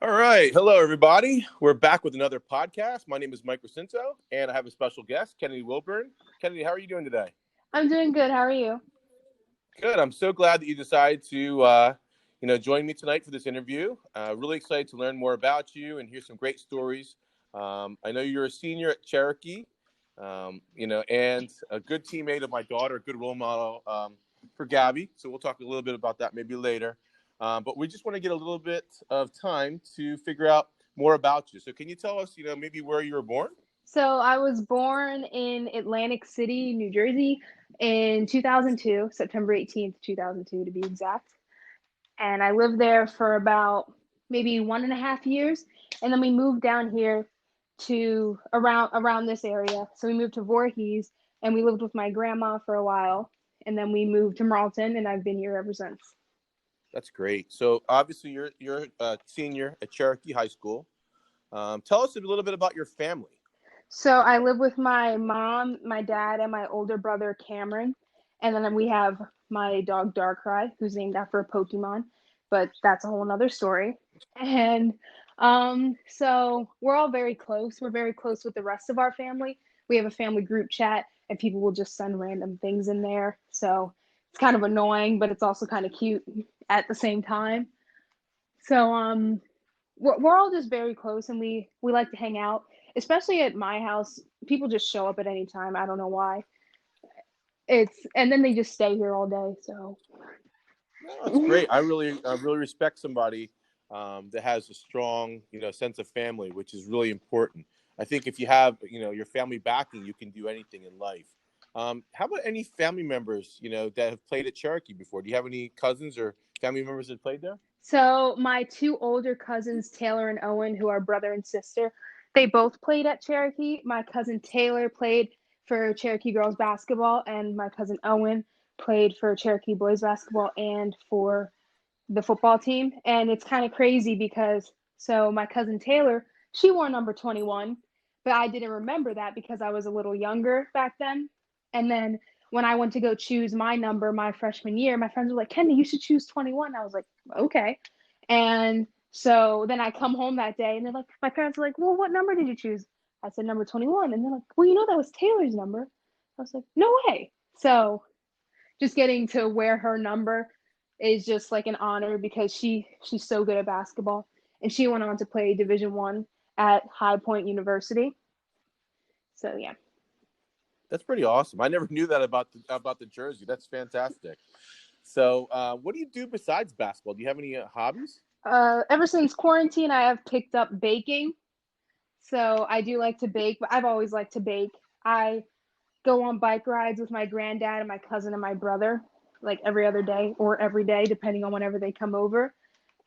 All right. Hello, everybody. We're back with another podcast. My name is Mike Recinto, and I have a special guest, Kennedy Wilburn. Kennedy, how are you doing today? I'm doing good. How are you? Good. I'm so glad that you decided to, join me tonight for this interview. Really excited to learn more about you and hear some great stories. I know you're a senior at Cherokee, and a good teammate of my daughter, a good role model for Gabby. So we'll talk a little bit about that maybe later. But we just want to get a little bit of time to figure out more about you. So can you tell us, maybe where you were born? So, I was born in Atlantic City, New Jersey in 2002, September 18th, 2002 to be exact. And I lived there for about maybe 1.5 years. And then we moved down here to around this area. So we moved to Voorhees and we lived with my grandma for a while. And then we moved to Marlton and I've been here ever since. That's great. So obviously you're a senior at Cherokee High School. Tell us a little bit about your family. So I live with my mom, my dad, and my older brother Cameron, and then we have my dog Darkrai, who's named after a Pokemon, but that's a whole nother story. And so we're all very close. We're very close with the rest of our family. We have a family group chat, and people will just send random things in there. So it's kind of annoying, but it's also kind of cute at the same time. So we're all just very close and we like to hang out, especially at my house. People just show up at any time. I don't know why. It's and then they just stay here all day. So No, that's great. I really respect somebody that has a strong, sense of family, which is really important. I think if you have, your family backing, you can do anything in life. How about any family members, that have played at Cherokee before? Do you have any cousins or family members that played there? so my two older cousins, Taylor and Owen, who are brother and sister, they both played at Cherokee. My cousin Taylor played for Cherokee girls basketball, and my cousin Owen played for Cherokee boys basketball and for the football team. And it's kind of crazy because so my cousin Taylor, she wore number 21, but I didn't remember that because I was a little younger back then. And then when I went to go choose my number my freshman year, my friends were like, Kenny, you should choose 21. I was like, okay. And so then I come home that day and they're like, my parents were like, well, what number did you choose? I said number 21. And they're like, well, that was Taylor's number. I was like, no way. So just getting to wear her number is just like an honor because she's so good at basketball and she went on to play Division 1 at High Point University. So yeah. That's pretty awesome. I never knew that about the jersey. That's fantastic. So, what do you do besides basketball? Do you have any hobbies? Ever since quarantine, I have picked up baking. So I do like to bake, but I've always liked to bake. I go on bike rides with my granddad and my cousin and my brother, like every other day or every day, depending on whenever they come over.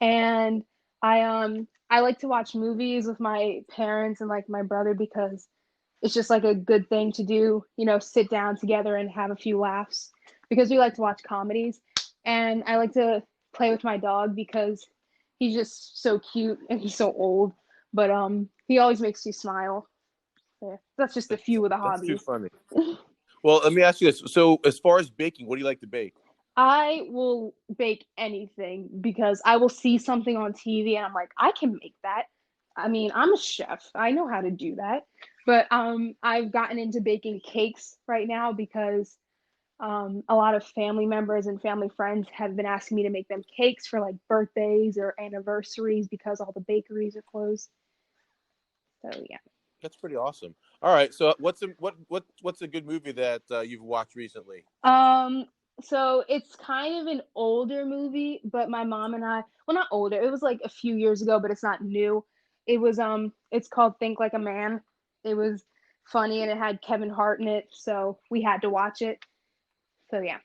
And I like to watch movies with my parents and like my brother because it's just like a good thing to do, sit down together and have a few laughs because we like to watch comedies. And I like to play with my dog because he's just so cute and he's so old, but he always makes you smile. Yeah, that's just a few of the That's too hobbies. funny. Well, let me ask you this. So, as far as baking, what do you like to bake? I will bake anything because I will see something on TV and I'm like, I can make that. I mean, I'm a chef. I know how to do that. But I've gotten into baking cakes right now because a lot of family members and family friends have been asking me to make them cakes for like birthdays or anniversaries because all the bakeries are closed. So yeah. That's pretty awesome. All right. So, what's a good movie that you've watched recently? Um, so it's kind of an older movie, but my mom and I, well, not older, it was like a few years ago, but it's not new. It's called Think Like a Man. It was funny and it had Kevin Hart in it, so we had to watch it. So yeah,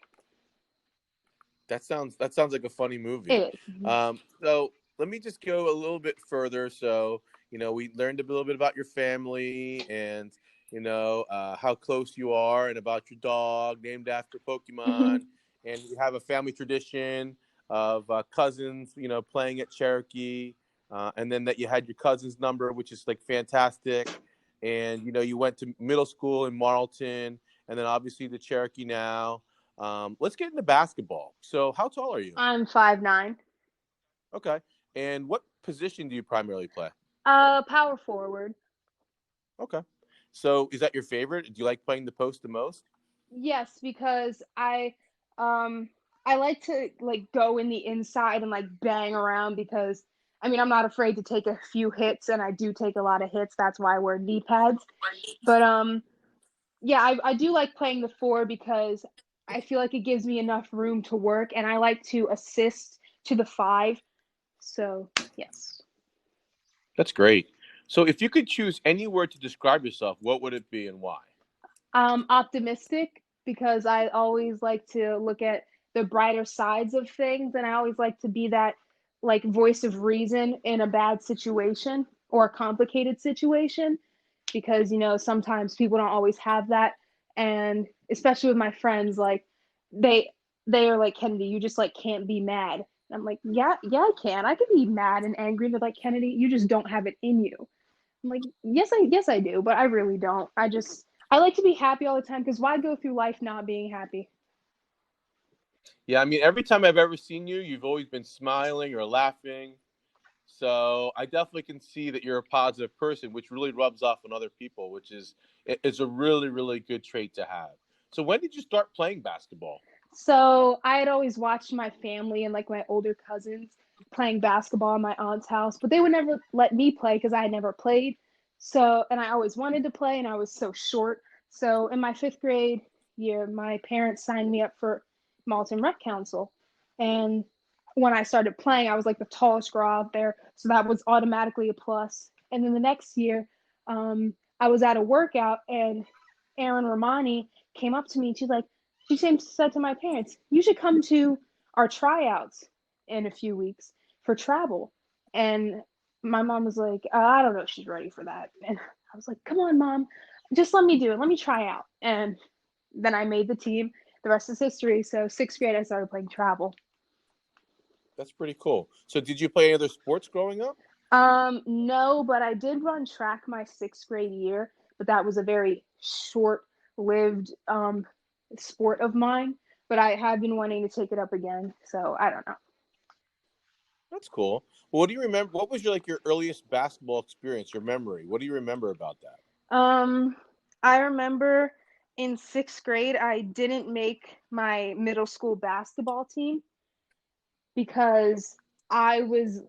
That sounds like a funny movie. it is. So let me just go a little bit further. So we learned a little bit about your family and how close you are, and about your dog named after Pokemon, and you have a family tradition of cousins, playing at Cherokee, and then that you had your cousin's number, which is like fantastic, and you went to middle school in Marlton, and then obviously the Cherokee now. Let's get into basketball. So, how tall are you? I'm 5'9". Okay. And position do you primarily play? Power forward. Okay. So is that your favorite? Do you like playing the post the most? Yes, because I like to like go in the inside and like bang around because I mean I'm not afraid to take a few hits and I do take a lot of hits. That's why I wear knee pads. But yeah, I do like playing the four because I feel like it gives me enough room to work and I like to assist to the five. So yes. That's great. So if you could choose any word to describe yourself, what would it be and why? Optimistic because I always like to look at the brighter sides of things, and I always like to be that like voice of reason in a bad situation or a complicated situation because sometimes people don't always have that, and especially with my friends, like they they are like, Kennedy, you just like can't be mad. And I'm like, yeah, I can be mad and angry. They're like, Kennedy, you just don't have it in you. I'm like, yes I do, but I really don't. I like to be happy all the time because why go through life not being happy? Yeah, I mean, every time I've ever seen you, you've always been smiling or laughing. So I definitely can see that you're a positive person, which really rubs off on other people, which is a really, really good trait to have. So when did you start playing basketball? So I had always watched my family and like my older cousins playing basketball in my aunt's house, but they would never let me play because I had never played. So, and I always wanted to play and I was so short. So in my fifth grade year, my parents signed me up for Marlton Rec Council. And when I started playing, I was like the tallest girl out there. So that was automatically a plus. And then the next year, I was at a workout and Erin Romani came up to me and she said to my parents, you should come to our tryouts in a few weeks for travel. And my mom was like, I don't know if she's ready for that. And I was like, come on, mom, just let me do it. Let me try out. And then I made the team. The rest is history. So sixth grade, I started playing travel. That's pretty cool. So did you play any other sports growing up? No, but I did run track my sixth grade year, but that was a very short-lived sport of mine. But I have been wanting to take it up again, so I don't know. That's cool. Well, what do you remember? What was your earliest basketball experience, your memory? What do you remember about that? Um, I remember in sixth grade, I didn't make my middle school basketball team because I was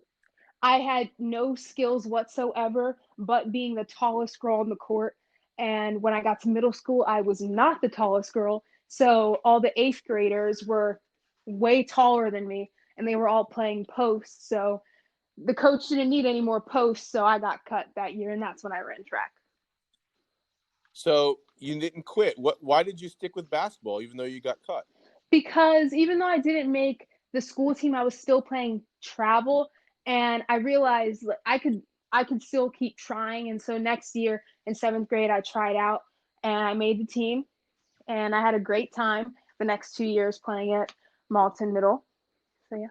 I had no skills whatsoever, but being the tallest girl on the court. And when I got to middle school, I was not the tallest girl. So all the eighth graders were way taller than me, and they were all playing posts. So the coach didn't need any more posts, so I got cut that year, and that's when I ran track. So you didn't quit. Why did you stick with basketball even though you got cut? Because even though I didn't make the school team, I was still playing travel, and I realized I could still keep trying. And so next year in seventh grade, I tried out and I made the team, and I had a great time the next 2 years playing at Marlton Middle. So yeah.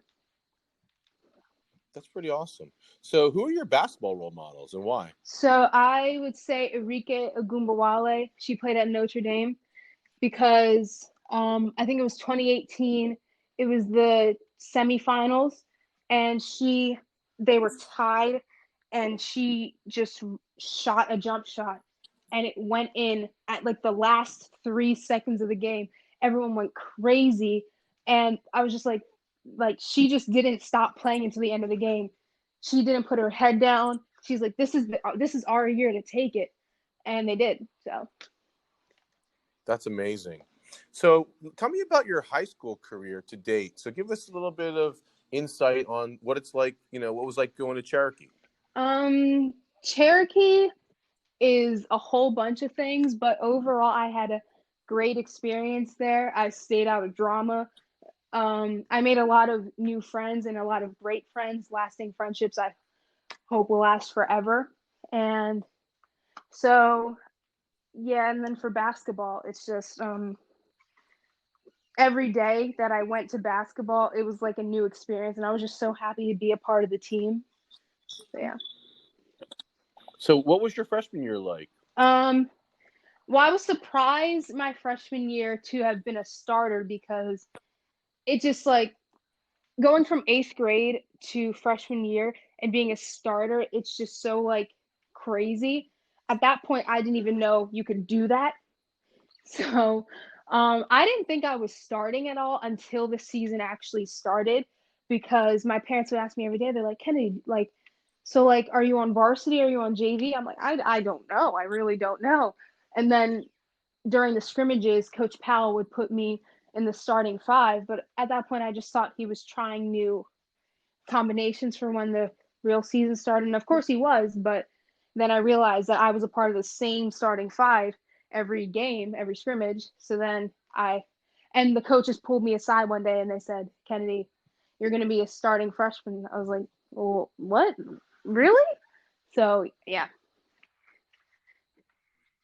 That's pretty awesome. So who are your basketball role models and why? So I would say Enrique Agumbawale. She played at Notre Dame because I think it was 2018. It was the semifinals, and they were tied, and she just shot a jump shot, and it went in at like the last 3 seconds of the game. Everyone went crazy, and I was just like she just didn't stop playing until the end of the game. She didn't put her head down. She's like, this is our year to take it, and they did. So That's amazing. So tell me about your high school career to date. So give us a little bit of insight on what it's like, what was like going to Cherokee. Cherokee is a whole bunch of things, but overall, I had a great experience there. I stayed out of drama. I made a lot of new friends and a lot of great friends, lasting friendships I hope will last forever. And so, yeah, and then for basketball, it's just every day that I went to basketball, it was like a new experience, and I was just so happy to be a part of the team. So, yeah. So what was your freshman year like? Um, well, I was surprised my freshman year to have been a starter because it just like going from eighth grade to freshman year and being a starter, it's just so like crazy. At that point, I didn't even know you could do that. So I didn't think I was starting at all until the season actually started, because my parents would ask me every day, they're like, Kennedy, like, so like, are you on varsity? Are you on JV? I'm like, I don't know. I really don't know. And then during the scrimmages, Coach Powell would put me in the starting five. But at that point, I just thought he was trying new combinations for when the real season started. And of course he was, but then I realized that I was a part of the same starting five every game, every scrimmage. So then and the coaches pulled me aside one day and they said, Kennedy, you're going to be a starting freshman. I was like, well, what? Really? So, yeah.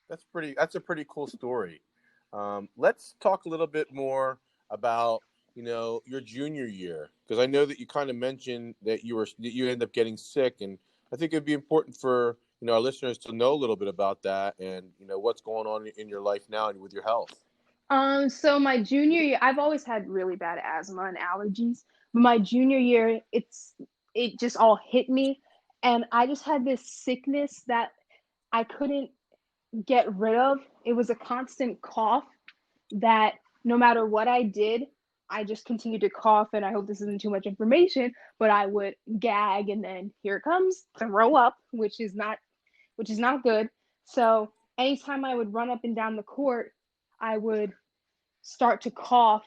That's a pretty cool story. Let's talk a little bit more about your junior year, because I know that you kind of mentioned that you ended up getting sick, and I think it'd be important for our listeners to know a little bit about that, and what's going on in your life now and with your health. So my junior year, I've always had really bad asthma and allergies, but my junior year, it just all hit me, and I just had this sickness that I couldn't get rid of. It was a constant cough that no matter what I did, I just continued to cough. And I hope this isn't too much information, but I would gag and then here it comes, throw up, which is not good. So anytime I would run up and down the court, I would start to cough,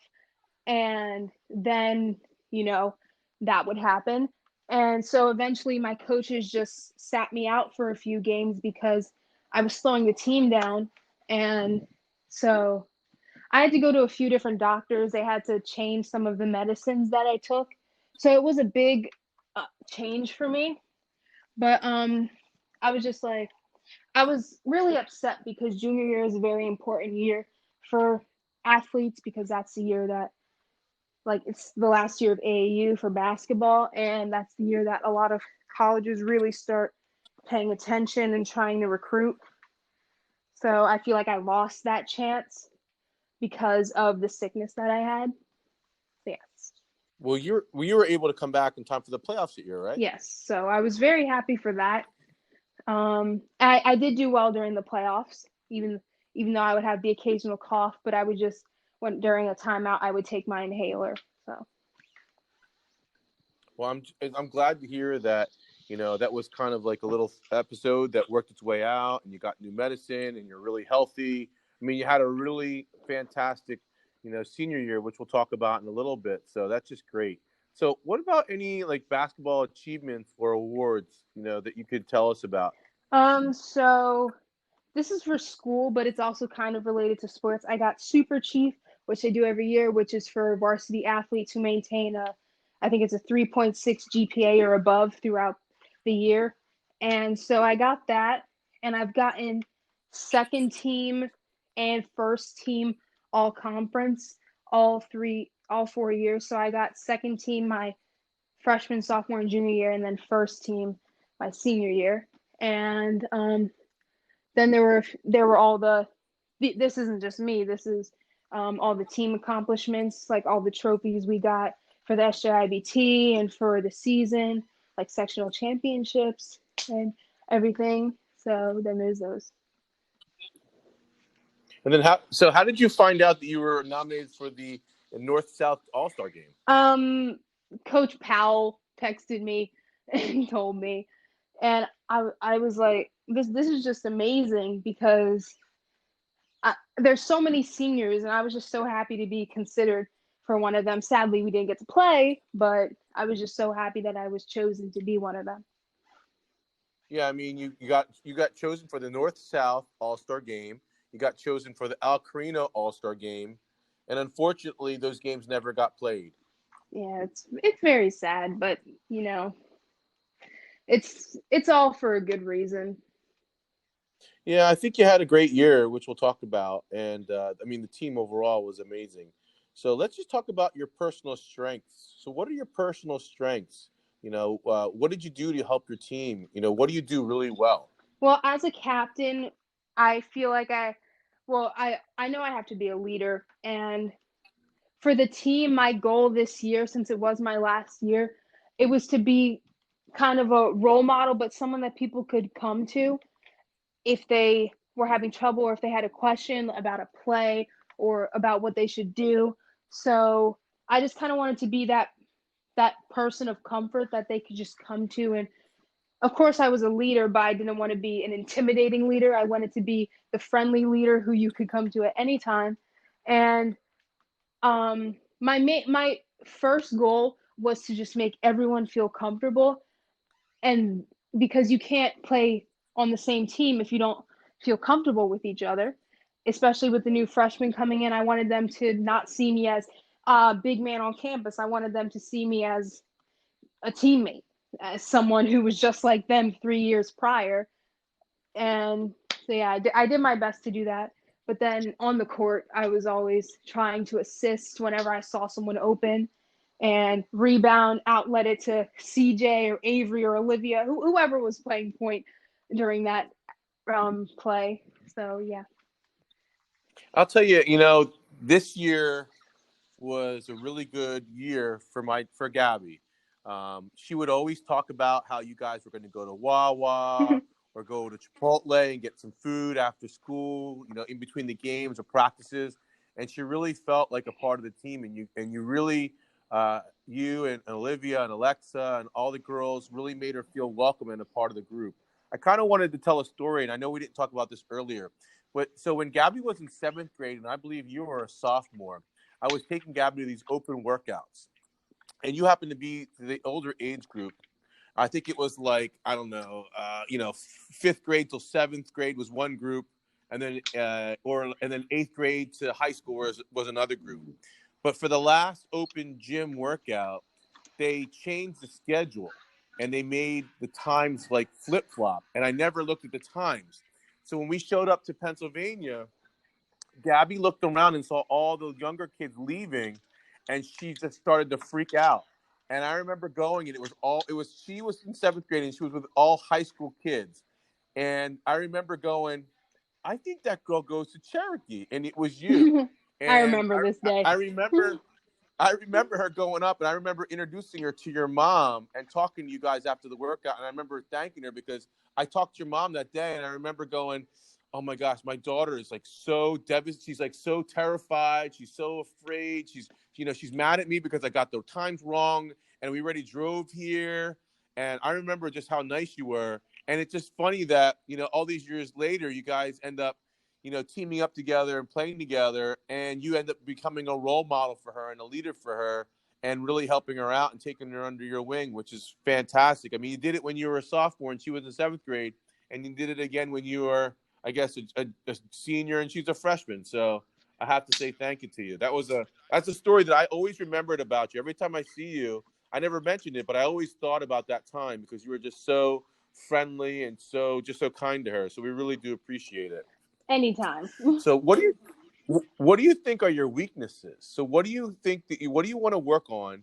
and then that would happen. And so eventually my coaches just sat me out for a few games because I was slowing the team down. And so I had to go to a few different doctors. They had to change some of the medicines that I took. So it was a big change for me. But I was just like, I was really upset because junior year is a very important year for athletes, because that's the year that, like, it's the last year of AAU for basketball, and that's the year that a lot of colleges really start paying attention and trying to recruit. So I feel like I lost that chance because of the sickness that I had. So, yes. Well, you were able to come back in time for the playoffs that year, right? Yes. So I was very happy for that. I did do well during the playoffs, even though I would have the occasional cough, but I would just, when during a timeout, I would take my inhaler. So. Well, I'm glad to hear that that was kind of like a little episode that worked its way out, and you got new medicine, and you're really healthy. I mean, you had a really fantastic senior year, which we'll talk about in a little bit. So that's just great. So what about any like basketball achievements or awards that you could tell us about? So this is for school, but it's also kind of related to sports. I got Super Chief, which they do every year, which is for varsity athletes who maintain I think it's a 3.6 GPA or above throughout the year. And so I got that, and I've gotten second team and first team all conference all 4 years. So I got second team my freshman, sophomore, and junior year, and then first team my senior year. And then there were all this isn't just me. This is all the team accomplishments, like all the trophies we got for the SJIBT and for the season, like sectional championships and everything. So then there's those. And then how did you find out that you were nominated for the North-South All-Star game? Coach Powell texted me and told me, and I was like, this is just amazing, because there's so many seniors, and I was just so happy to be considered for one of them. Sadly, we didn't get to play, but I was just so happy that I was chosen to be one of them. Yeah, I mean, you got chosen for the North-South All-Star game. You got chosen for the Al Carino All-Star game, and unfortunately, those games never got played. Yeah, it's very sad, but it's all for a good reason. Yeah, I think you had a great year, which we'll talk about, and I mean, the team overall was amazing. So let's just talk about your personal strengths. So, what are your personal strengths? What did you do to help your team? What do you do really well? Well, as a captain, I feel like I know I have to be a leader, and for the team, my goal this year, since it was my last year, it was to be kind of a role model, but someone that people could come to if they were having trouble or if they had a question about a play or about what they should do. So I just kind of wanted to be that person of comfort that they could just come to. And of course I was a leader, but I didn't want to be an intimidating leader. I wanted to be the friendly leader who you could come to at any time. And my first goal was to just make everyone feel comfortable, and because you can't play on the same team if you don't feel comfortable with each other, especially with the new freshmen coming in. I wanted them to not see me as a big man on campus. I wanted them to see me as a teammate, as someone who was just like them 3 years prior. And so, yeah, I did my best to do that. But then on the court, I was always trying to assist whenever I saw someone open and rebound, outlet it to CJ or Avery or Olivia, whoever was playing point during that play. So, yeah. I'll tell you, this year was a really good year for Gabby. She would always talk about how you guys were going to go to Wawa or go to Chipotle and get some food after school, in between the games or practices. And she really felt like a part of the team. And you really, you and Olivia and Alexa and all the girls really made her feel welcome and a part of the group. I kind of wanted to tell a story, and I know we didn't talk about this earlier. But so when Gabby was in 7th grade, and I believe you were a sophomore, I was taking Gabby to these open workouts, and you happened to be the older age group. I think it was like, I don't know, 5th grade till 7th grade was one group, and then 8th grade to high school was another group. But for the last open gym workout, they changed the schedule and they made the times like flip flop, and I never looked at the times. So when we showed up to Pennsylvania, Gabby looked around and saw all the younger kids leaving, and she just started to freak out. And I remember going, and she was in 7th grade, and she was with all high school kids. And I remember going, I think that girl goes to Cherokee, and it was you. I And remember this day. I remember her going up, and I remember introducing her to your mom and talking to you guys after the workout. And I remember thanking her because I talked to your mom that day, and I remember going, oh my gosh, my daughter is like so devastated. She's like so terrified. She's so afraid. She's mad at me because I got the times wrong, and we already drove here. And I remember just how nice you were. And it's just funny that, all these years later, you guys end up, teaming up together and playing together, and you end up becoming a role model for her and a leader for her and really helping her out and taking her under your wing, which is fantastic. I mean, you did it when you were a sophomore and she was in 7th grade, and you did it again when you were, I guess, a senior and she's a freshman. So I have to say thank you to you. That's a story that I always remembered about you. Every time I see you, I never mentioned it, but I always thought about that time because you were just so friendly and so kind to her. So we really do appreciate it. Anytime. So what do you think are your weaknesses? So what do you want to work on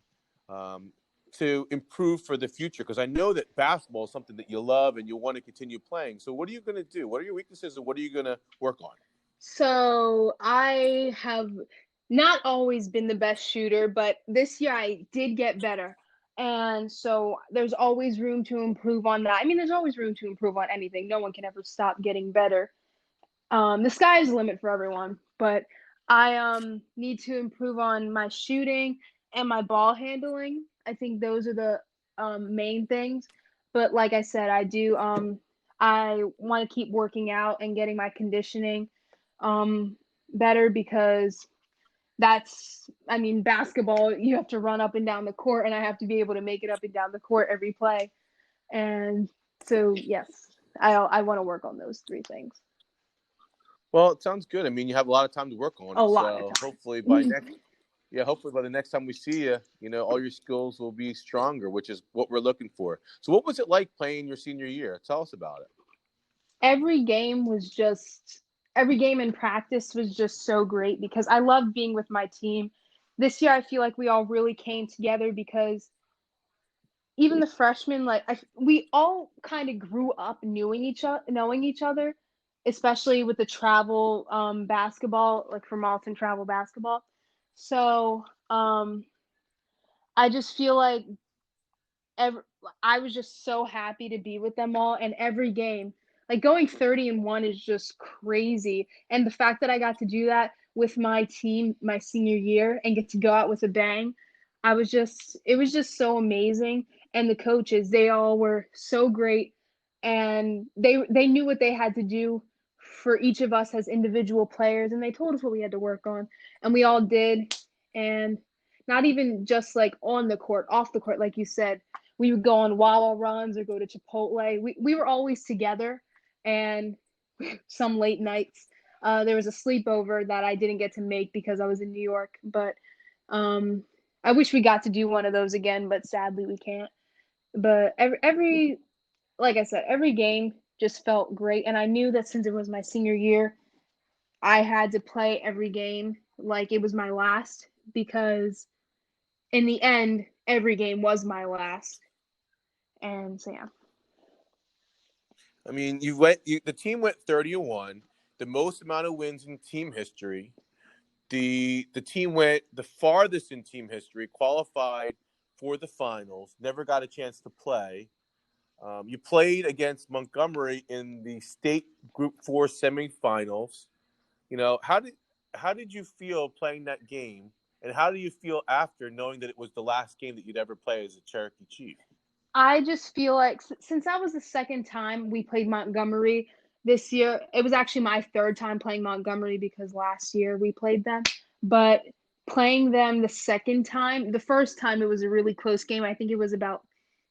to improve for the future? Because I know that basketball is something that you love and you want to continue playing. So what are you going to do? What are your weaknesses and what are you going to work on? So I have not always been the best shooter, but this year I did get better. And so there's always room to improve on that. I mean, there's always room to improve on anything. No one can ever stop getting better. The sky is the limit for everyone, but I need to improve on my shooting and my ball handling. I think those are the main things. But like I said, I want to keep working out and getting my conditioning better, because basketball, you have to run up and down the court, and I have to be able to make it up and down the court every play. And so, yes, I want to work on those three things. Well, it sounds good. I mean, you have a lot of time to work on it. A lot of time. Hopefully hopefully by the next time we see you, all your skills will be stronger, which is what we're looking for. So what was it like playing your senior year? Tell us about it. Every game in practice was just so great because I love being with my team. This year, I feel like we all really came together because even the freshmen, we all kind of grew up knowing each other, especially with the travel basketball, like for Marlton travel basketball. So I just feel like I was just so happy to be with them all. And every game, like going 30-1 is just crazy. And the fact that I got to do that with my team my senior year and get to go out with a bang, it was just so amazing. And the coaches, they all were so great, and they knew what they had to do for each of us as individual players, and they told us what we had to work on, and we all did. And not even just like on the court, off the court, like you said, we would go on Wawa runs or go to Chipotle. We were always together, and some late nights. There was a sleepover that I didn't get to make because I was in New York, but I wish we got to do one of those again, but sadly we can't. But every like I said, every game just felt great, and I knew that since it was my senior year, I had to play every game like it was my last, because in the end, every game was my last. And so, yeah. I mean, the team went 30-1, the most amount of wins in team history. The team went the farthest in team history, qualified for the finals, never got a chance to play. You played against Montgomery in the state Group 4 semifinals. How did you feel playing that game, and how do you feel after knowing that it was the last game that you'd ever play as a Cherokee Chief? I just feel like since that was the second time we played Montgomery this year, it was actually my third time playing Montgomery because last year we played them. But playing them the second time, the first time it was a really close game. I think it was about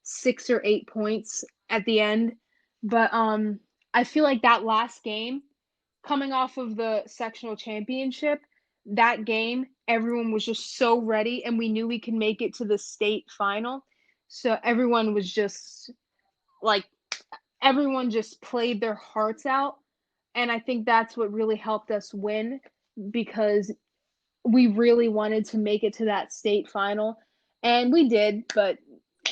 6 or 8 points at the end. But I feel like that last game, coming off of the sectional championship, that game, everyone was just so ready, and we knew we could make it to the state final. So everyone was just like, everyone just played their hearts out. And I think that's what really helped us win, because we really wanted to make it to that state final. And we did, but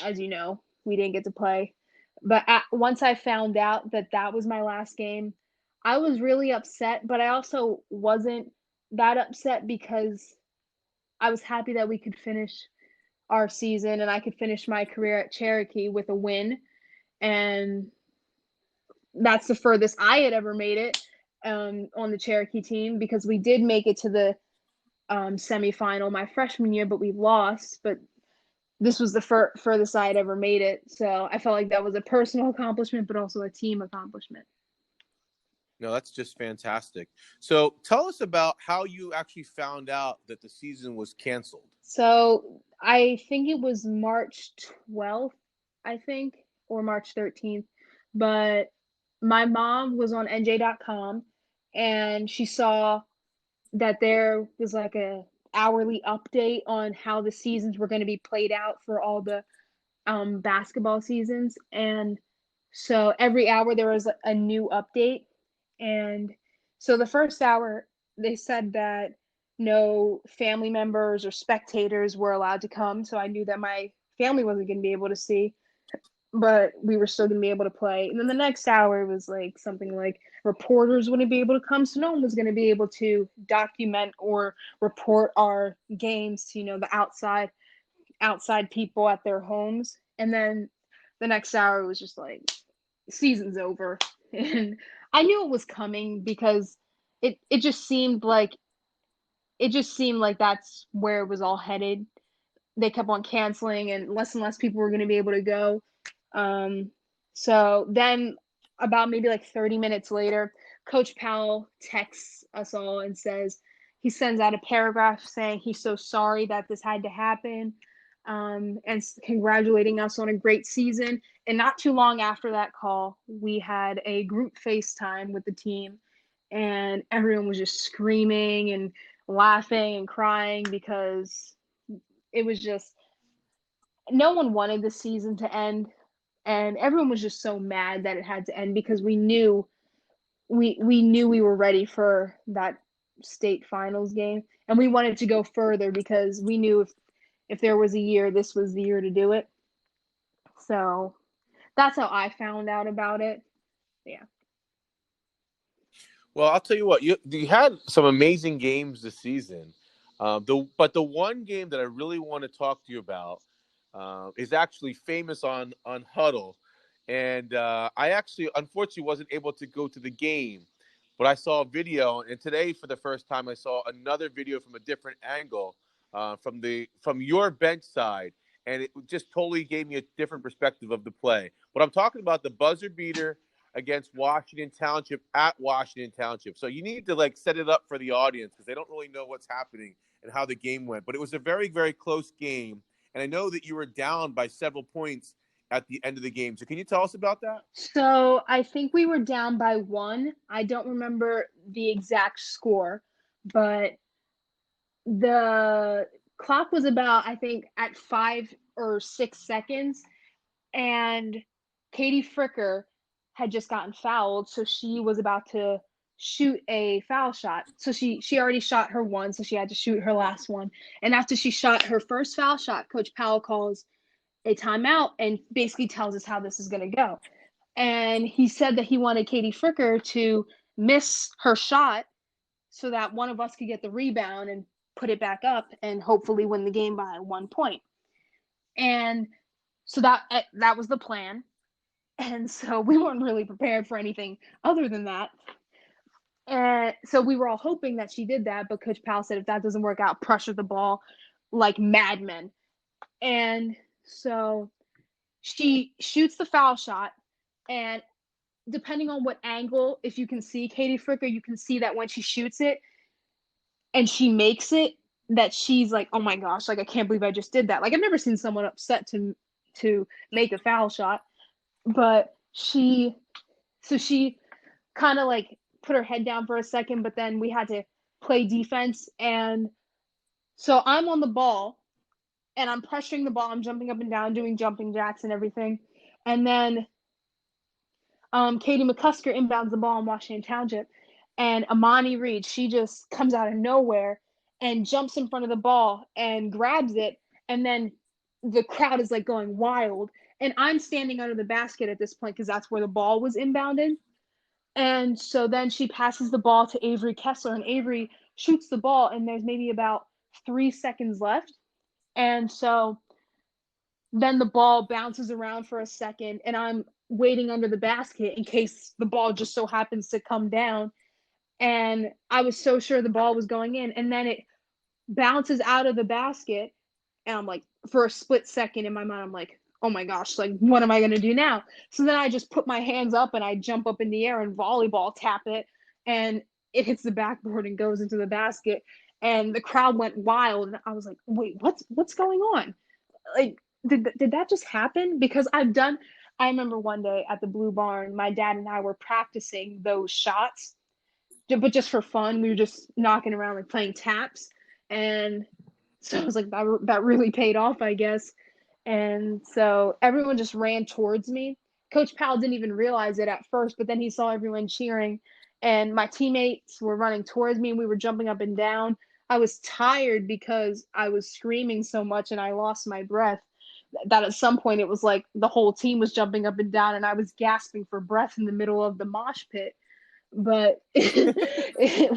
as you know, we didn't get to play. But once I found out that that was my last game, I was really upset, but I also wasn't that upset because I was happy that we could finish our season and I could finish my career at Cherokee with a win. And that's the furthest I had ever made it on the Cherokee team, because we did make it to the semifinal my freshman year, but we lost. But this was the furthest I had ever made it. So I felt like that was a personal accomplishment, but also a team accomplishment. No, that's just fantastic. So tell us about how you actually found out that the season was canceled. So I think it was March 12th, I think, or March 13th. But my mom was on NJ.com, and she saw that there was like a hourly update on how the seasons were going to be played out for all the basketball seasons. And so every hour there was a new update. And so the first hour, they said that no family members or spectators were allowed to come. So I knew that my family wasn't going to be able to see, but we were still going to be able to play. And then the next hour was like something like reporters wouldn't be able to come. So no one was going to be able to document or report our games to, the outside people at their homes. And then the next hour was just like, season's over. And I knew it was coming because it just seemed like that's where it was all headed. They kept on canceling, and less people were going to be able to go. So then about maybe like 30 minutes later, Coach Powell texts us all and he sends out a paragraph saying he's so sorry that this had to happen, and congratulating us on a great season. And not too long after that call, we had a group FaceTime with the team, and everyone was just screaming and laughing and crying because it was just, no one wanted the season to end, and everyone was just so mad that it had to end, because we knew we were ready for that state finals game, and we wanted to go further because we knew if there was a year, this was the year to do it. So that's how I found out about it. Yeah. Well, I'll tell you what, you had some amazing games this season. But the one game that I really want to talk to you about is actually famous on Huddle, and I actually unfortunately wasn't able to go to the game, but I saw a video, and today for the first time I saw another video from a different angle, from your bench side, and it just totally gave me a different perspective of the play. But I'm talking about the buzzer beater against Washington Township at Washington Township. So you need to like set it up for the audience because they don't really know what's happening and how the game went. But it was a very, very close game. And I know that you were down by several points at the end of the game. So can you tell us about that? So I think we were down by 1. I don't remember the exact score, but the clock was about, I think, at 5 or 6 seconds, and Katie Fricker had just gotten fouled, so she was about to shoot a foul shot. So she already shot her one, so she had to shoot her last one. And after she shot her first foul shot, Coach Powell calls a timeout and basically tells us how this is going to go. And he said that he wanted Katie Fricker to miss her shot so that one of us could get the rebound and put it back up and hopefully win the game by 1 point. And so that was the plan. And so we weren't really prepared for anything other than that. And so we were all hoping that she did that, but Coach Powell said if that doesn't work out, pressure the ball like madmen. And so she shoots the foul shot, and depending on what angle, if you can see Katie Fricker, you can see that when she shoots it and she makes it, that she's like, oh my gosh, like I can't believe I just did that. Like I've never seen someone upset to make a foul shot. But she kind of like put her head down for a second, but then we had to play defense. And so I'm on the ball and I'm pressuring the ball. I'm jumping up and down, doing jumping jacks and everything. And then Katie McCusker inbounds the ball in Washington Township. And Amani Reed, she just comes out of nowhere and jumps in front of the ball and grabs it. And then the crowd is like going wild. And I'm standing under the basket at this point because that's where the ball was inbounded. And so then she passes the ball to Avery Kessler, and Avery shoots the ball, and there's maybe about 3 seconds left. And so then the ball bounces around for a second, and I'm waiting under the basket in case the ball just so happens to come down. And I was so sure the ball was going in, and then it bounces out of the basket, and I'm like, for a split second in my mind, I'm like, oh my gosh, like what am I going to do now? So then I just put my hands up and I jump up in the air and volleyball tap it, and it hits the backboard and goes into the basket, and the crowd went wild. And I was like, wait, what's going on? Like, did that just happen? Because I remember one day at the Blue Barn, my dad and I were practicing those shots, but just for fun. We were just knocking around, like playing taps. And so I was like, that really paid off, I guess. And so everyone just ran towards me. Coach Powell didn't even realize it at first, but then he saw everyone cheering, and my teammates were running towards me, and we were jumping up and down. I was tired because I was screaming so much and I lost my breath, that at some point it was like the whole team was jumping up and down and I was gasping for breath in the middle of the mosh pit. But it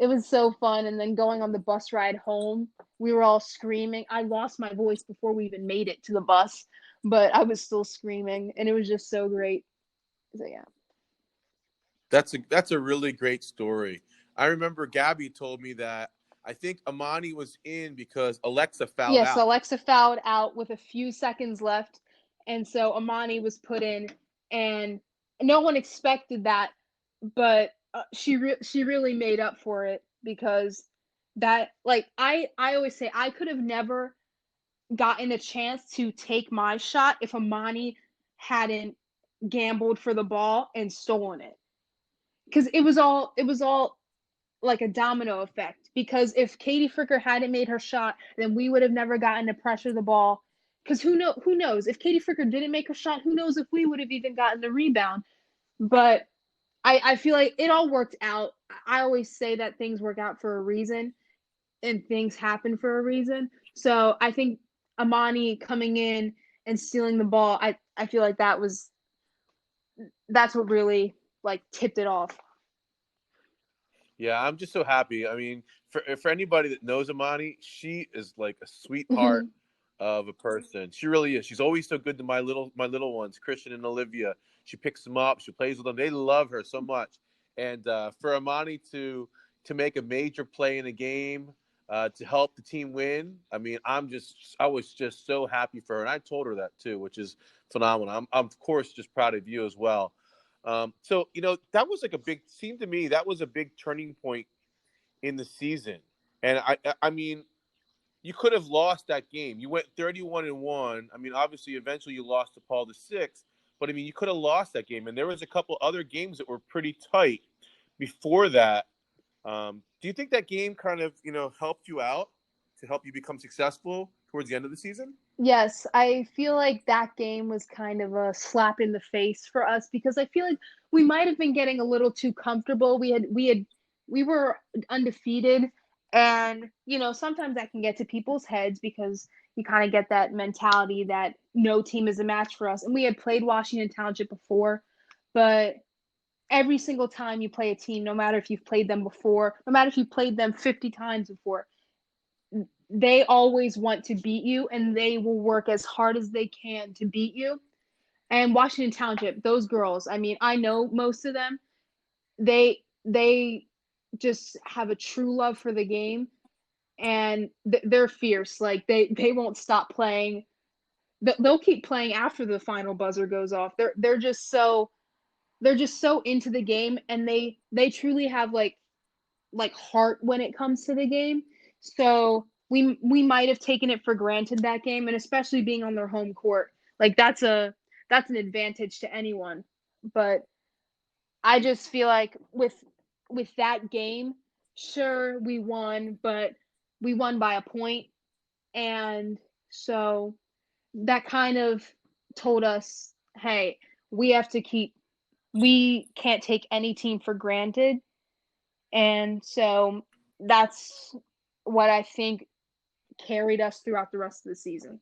was so fun. And then going on the bus ride home, we were all screaming. I lost my voice before we even made it to the bus, but I was still screaming, and it was just so great. So yeah. That's a really great story. I remember Gabby told me that I think Amani was in because Alexa fouled Yes, out. Alexa fouled out with a few seconds left, and so Amani was put in, and no one expected that, but she really made up for it, because that, like, I always say I could have never gotten a chance to take my shot if Amani hadn't gambled for the ball and stolen it, because it was all like a domino effect. Because if Katie Fricker hadn't made her shot, then we would have never gotten to pressure the ball. Because who knows if Katie Fricker didn't make her shot, who knows if we would have even gotten the rebound. But I feel like it all worked out. I always say that things work out for a reason and things happen for a reason. So I think Amani coming in and stealing the ball, I feel like that's what really like tipped it off. Yeah, I'm just so happy. I mean, for anybody that knows Amani, she is like a sweetheart. of a person. She really is. She's always so good to my little ones, Christian and Olivia. She picks them up. She plays with them. They love her so much. And for Amani to make a major play in a game to help the team win, I mean, I was just so happy for her, and I told her that too, which is phenomenal. I'm of course just proud of you as well. So that was like seemed to me that was a big turning point in the season, and I mean you could have lost that game. You went 31-1. I mean, obviously, eventually you lost to Paul VI, but I mean, you could have lost that game. And there was a couple other games that were pretty tight before that. Do you think that game kind of, helped you out to help you become successful towards the end of the season? Yes, I feel like that game was kind of a slap in the face for us because I feel like we might have been getting a little too comfortable. We were undefeated, and sometimes that can get to people's heads because you kind of get that mentality that no team is a match for us. And we had played Washington Township before, but every single time you play a team, no matter if you've played them before, no matter if you've played them 50 times before, they always want to beat you and they will work as hard as they can to beat you. And Washington Township, those girls, I mean, I know most of them. They just have a true love for the game, and they're fierce. Like they won't stop playing. They'll keep playing after the final buzzer goes off. They're just so into the game, and they truly have like heart when it comes to the game. So we might have taken it for granted that game, and especially being on their home court, like that's an advantage to anyone. But I just feel like with that game, sure we won, but we won by a point, and so that kind of told us, hey, we can't take any team for granted. And so that's what I think carried us throughout the rest of the season.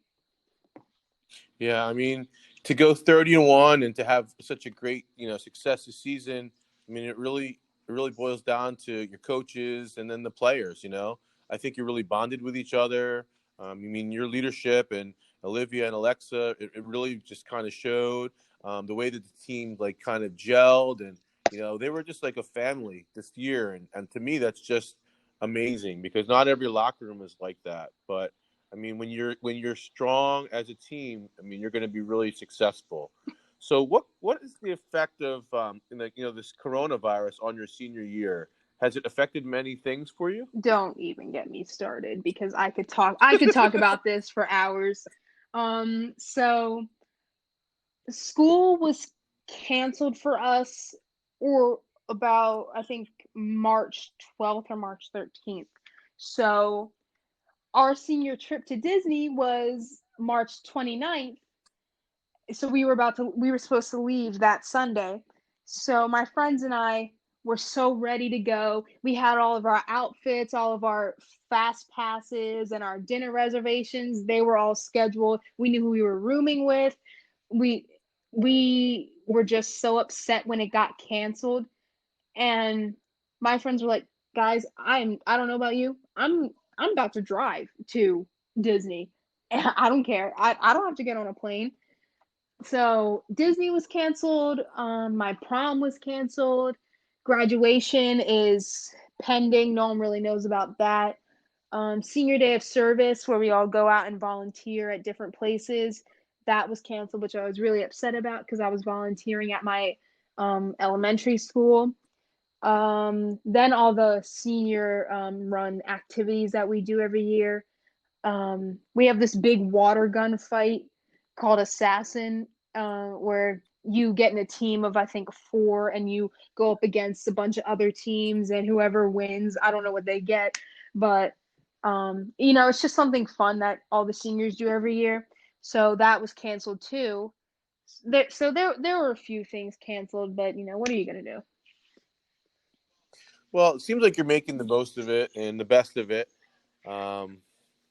Yeah, I mean, to go 30-1 and to have such a great, success this season, I mean, it really boils down to your coaches and then the players, I think you really bonded with each other. I mean, your leadership and Olivia and Alexa, it really just kind of showed the way that the team like kind of gelled, and they were just like a family this year, and to me that's just amazing because not every locker room is like that. But I mean, when you're strong as a team, I mean, you're going to be really successful. So, what is the effect of this coronavirus on your senior year? Has it affected many things for you? Don't even get me started because I could talk about this for hours. So school was canceled for us, or about I think March 12th or March 13th. So our senior trip to Disney was March 29th. So we were supposed to leave that Sunday. So my friends and I were so ready to go. We had all of our outfits, all of our fast passes and our dinner reservations. They were all scheduled. We knew who we were rooming with. We we were just so upset when it got canceled, and my friends were like, "Guys, I don't know about you. I'm about to drive to Disney. And I don't care. I don't have to get on a plane." So Disney was canceled. My prom was canceled. Graduation is pending. No one really knows about that. Senior day of service, where we all go out and volunteer at different places, that was canceled, which I was really upset about because I was volunteering at my elementary school. Then all the senior run activities that we do every year. We have this big water gun fight called Assassin, where you get in a team of I think four, and you go up against a bunch of other teams, and whoever wins, I don't know what they get, but it's just something fun that all the seniors do every year. So that was canceled too. There were a few things canceled, but what are you gonna do? Well, it seems like you're making the most of it and the best of it. Um,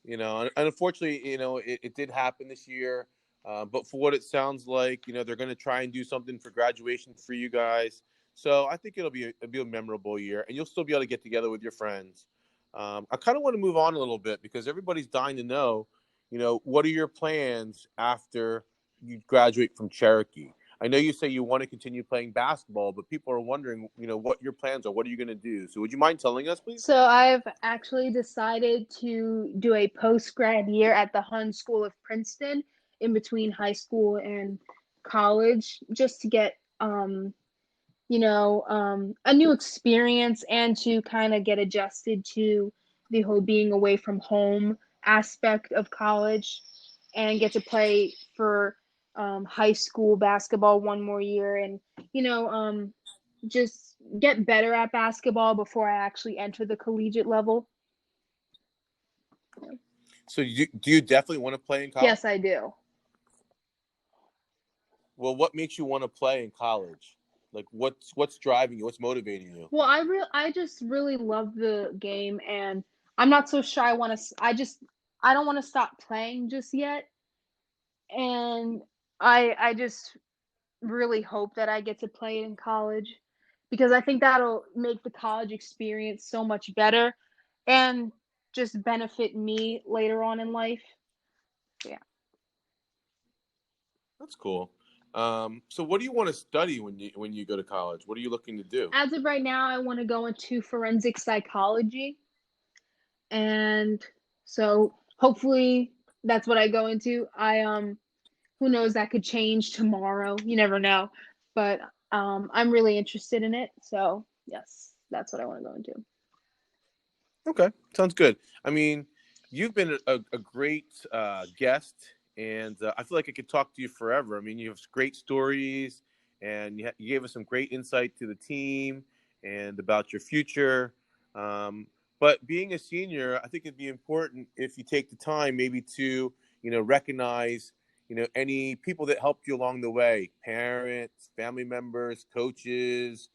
and unfortunately, it did happen this year. But for what it sounds like, they're going to try and do something for graduation for you guys. So I think it'll be a memorable year, and you'll still be able to get together with your friends. I kind of want to move on a little bit because everybody's dying to know, what are your plans after you graduate from Cherokee? I know you say you want to continue playing basketball, but people are wondering, what your plans are. What are you going to do? So would you mind telling us, please? So I've actually decided to do a post-grad year at the Hun School of Princeton in between high school and college, just to get a new experience and to kind of get adjusted to the whole being away from home aspect of college and get to play for high school basketball one more year and, just get better at basketball before I actually enter the collegiate level. So do you definitely want to play in college? Yes, I do. Well, what makes you want to play in college? Like, what's driving you? What's motivating you? Well, I just really love the game, and I'm not so sure I don't want to stop playing just yet. And I just really hope that I get to play in college because I think that'll make the college experience so much better and just benefit me later on in life. Yeah. That's cool. So what do you want to study when you go to college? What are you looking to do? As of right now, I want to go into forensic psychology. And so hopefully that's what I go into. Who knows, that could change tomorrow. You never know. But I'm really interested in it. So yes, that's what I want to go into. Okay, sounds good. I mean, you've been a great guest, and I feel like I could talk to you forever. I mean, you have great stories, and you gave us some great insight to the team and about your future. But being a senior, I think it'd be important if you take the time maybe to, recognize, any people that helped you along the way, parents, family members, coaches,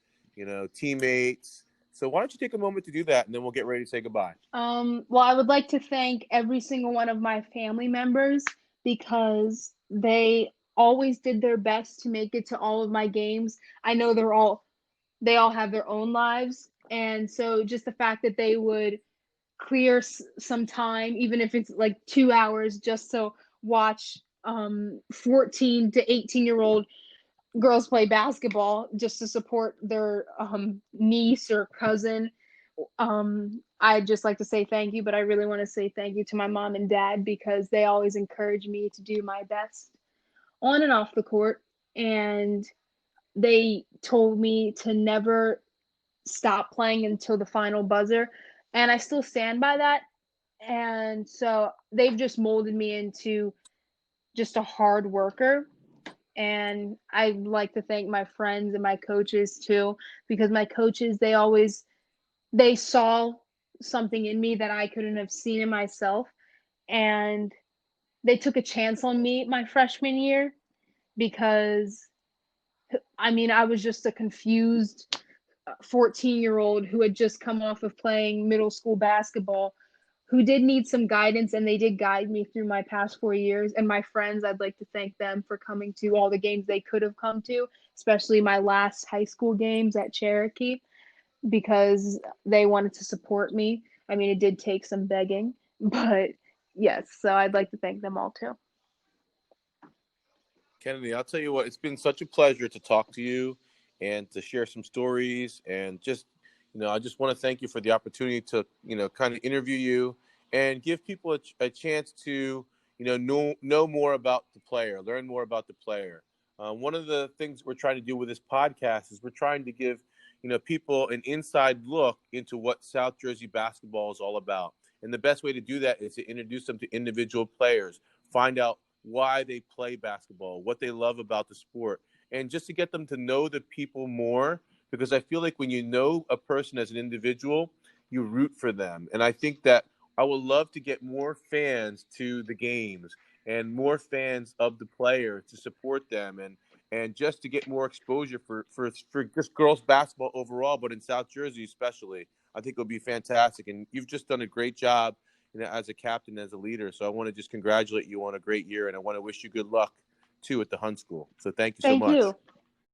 teammates. So why don't you take a moment to do that, and then we'll get ready to say goodbye. Well, I would like to thank every single one of my family members because they always did their best to make it to all of my games. I know they all have their own lives, and so just the fact that they would clear some time, even if it's like 2 hours, just to watch 14 to 18-year-old girls play basketball, just to support their niece or cousin. I'd just like to say thank you, but I really want to say thank you to my mom and dad because they always encourage me to do my best on and off the court. And they told me to never stop playing until the final buzzer. And I still stand by that. And so they've just molded me into just a hard worker. And I'd like to thank my friends and my coaches too, because my coaches, they saw something in me that I couldn't have seen in myself. And they took a chance on me my freshman year because, I was just a confused 14-year-old who had just come off of playing middle school basketball who did need some guidance, and they did guide me through my past 4 years. And my friends, I'd like to thank them for coming to all the games they could have come to, especially my last high school games at Cherokee, because they wanted to support me. I mean, it did take some begging, but yes, so I'd like to thank them all too. Kennedy, I'll tell you what, it's been such a pleasure to talk to you and to share some stories. And just, I just want to thank you for the opportunity to, kind of interview you and give people a chance to, know more about the player, learn more about the player. One of the things we're trying to do with this podcast is we're trying to give, people an inside look into what South Jersey basketball is all about. And the best way to do that is to introduce them to individual players, find out why they play basketball, what they love about the sport, and just to get them to know the people more, because I feel like when you know a person as an individual, you root for them. And I think that I would love to get more fans to the games and more fans of the player to support them and just to get more exposure for just girls basketball overall, but in South Jersey especially. I think it'll be fantastic. And you've just done a great job, as a captain, as a leader. So I want to just congratulate you on a great year, and I want to wish you good luck too at the Hun School. So thank you so much. Thank you.